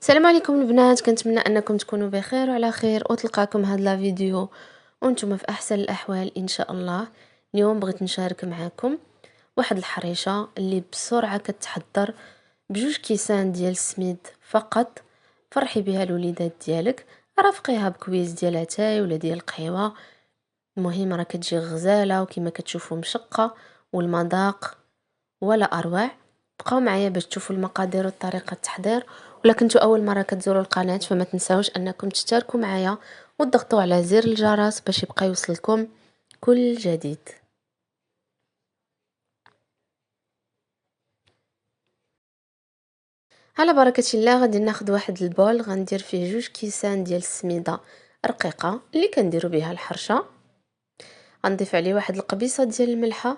السلام عليكم البنات، كنتمنى انكم تكونوا بخير وعلى خير وتلقاكم هاد لا فيديو وانتم في احسن الاحوال ان شاء الله. اليوم بغيت نشارك معكم واحد الحريشه اللي بسرعه كتحضر بجوج كيسان ديال السميد فقط. فرحي بها الوليدات ديالك، رافقيها بكويس ديال اتاي ولا ديال القهوه. المهم راه كتجي غزاله وكما كتشوفوا مشقه، والمذاق ولا اروع. بقاو معايا باش تشوفوا المقادير وطريقه التحضير. ولا كنتوا اول مره كتزوروا القناه فما تنساوش انكم تشتركوا معايا وتضغطوا على زر الجرس باش يبقى يوصلكم كل جديد. على بركه الله غادي ناخذ واحد البول، غندير فيه جوج كيسان ديال السميده رقيقه اللي كنديروا بها الحرشه. غنضيف عليه واحد القبيصه ديال الملحه،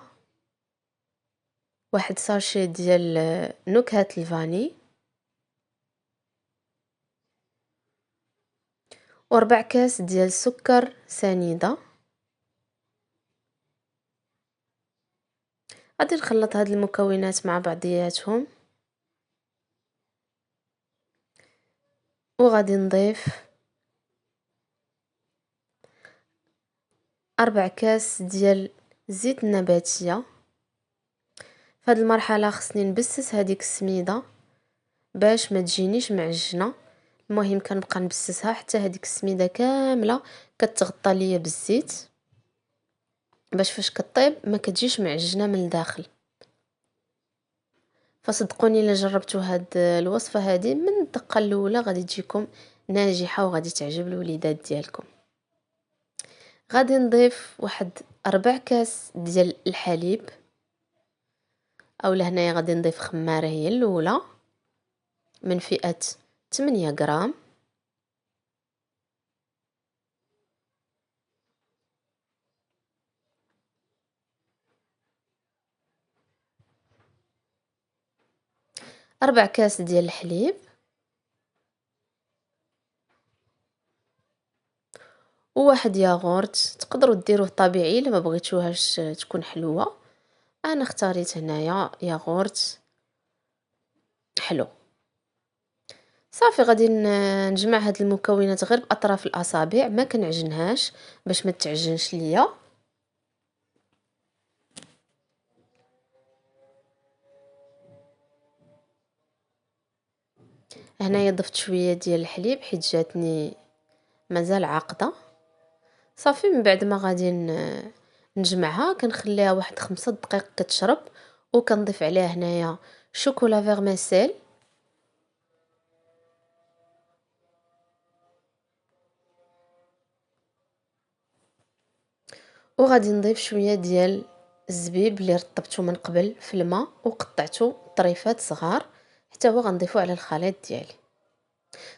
واحد ساشي ديال نكهه الفاني، وربع كاس ديال السكر سنيده. غادي نخلط هاد المكونات مع بعضياتهم، وغادي نضيف 4 كاس ديال الزيت النباتيه. في هاد المرحله خصني نبسس هذيك السميده باش ما تجينيش معجنه. المهم كنبقى نبسسها حتى هذيك السميده كامله كتغطى ليا بالزيت، باش فاش كطيب ما كتجيش معجنه من الداخل. فصدقوني الا جربتوا هاد الوصفه هذه من الدقه الاولى غادي تجيكم ناجحه وغادي تعجب الوليدات ديالكم. غادي نضيف واحد 4 كاس ديال الحليب، او لهنايا غادي نضيف خماره هي الاولى من فئه 8 غرام. ربع كاس ديال الحليب، وواحد ياغورت. تقدروا ديروه طبيعي الا ما بغيتوهاش تكون حلوه. انا اختاريت هنايا ياغورت حلو. صافي غادي نجمع هاد المكونات غير باطراف الاصابع، ما كنعجنهاش باش ما تعجنش ليا. هنايا ضفت شويه ديال الحليب حيت جاتني مازال عاقده. صافي من بعد ما غادي نجمعها كنخليها واحد 5 دقائق كتشرب، وكنضيف عليها هنايا شوكولا فيرميسيل، وغادي نضيف شويه ديال الزبيب اللي رطبته من قبل في الماء وقطعته طريفات صغار، حتى هو غنضيفه على الخليط ديالي.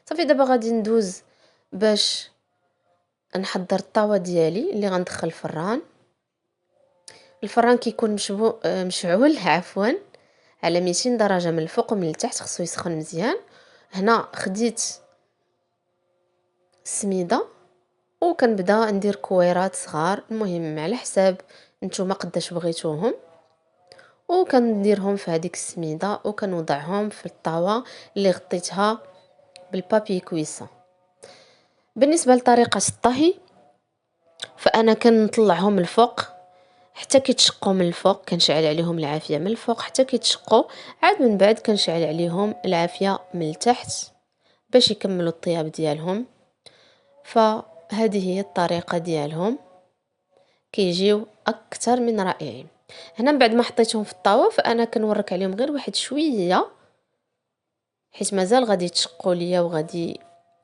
صافي دابا غادي ندوز باش نحضر الطاوه ديالي اللي غندخل الفران. الفران كيكون مشعول عفوا على 200 درجه من الفوق ومن التحت، خصو يسخن مزيان. هنا خديت السميده وكنبدا ندير كويرات صغار، المهم على حساب نتوما قداش بغيتوهم، وكنديرهم في هذيك السميده وكنوضعهم في الطاوه اللي غطيتها بالبابي كويسه. بالنسبه لطريقه الطهي فانا كنطلعهم الفوق حتى كيتشقوا من الفوق، كنشعل عليهم العافيه من الفوق حتى كيتشقوا، عاد من بعد كنشعل عليهم العافيه من التحت باش يكملوا الطياب ديالهم. فهذه هي الطريقه ديالهم، كيجيو اكثر من رائعين. هنا من بعد ما حطيتهم في الطاوه فانا كنورك عليهم غير واحد شويه حيت مازال غادي يتشقوا ليا وغادي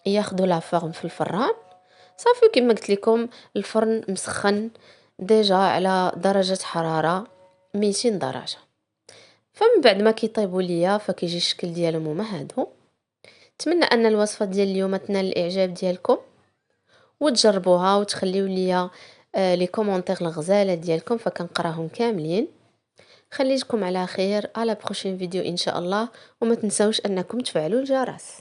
ياخذوا لا فورم في الفران. صافي كما قلت لكم الفرن مسخن ديجا على درجه حراره 200 درجه. فمن بعد ما كيطيبوا ليا فكيجي الشكل ديالهم هما هادو. نتمنى ان الوصفه ديال اليوم تنال الاعجاب ديالكم وتجربوها وتخليو ليا لي كومونتير الغزاله ديالكم فكنقراهم كاملين. خليكم على خير، على بروشين فيديو ان شاء الله، وما تنسوش انكم تفعلوا الجرس.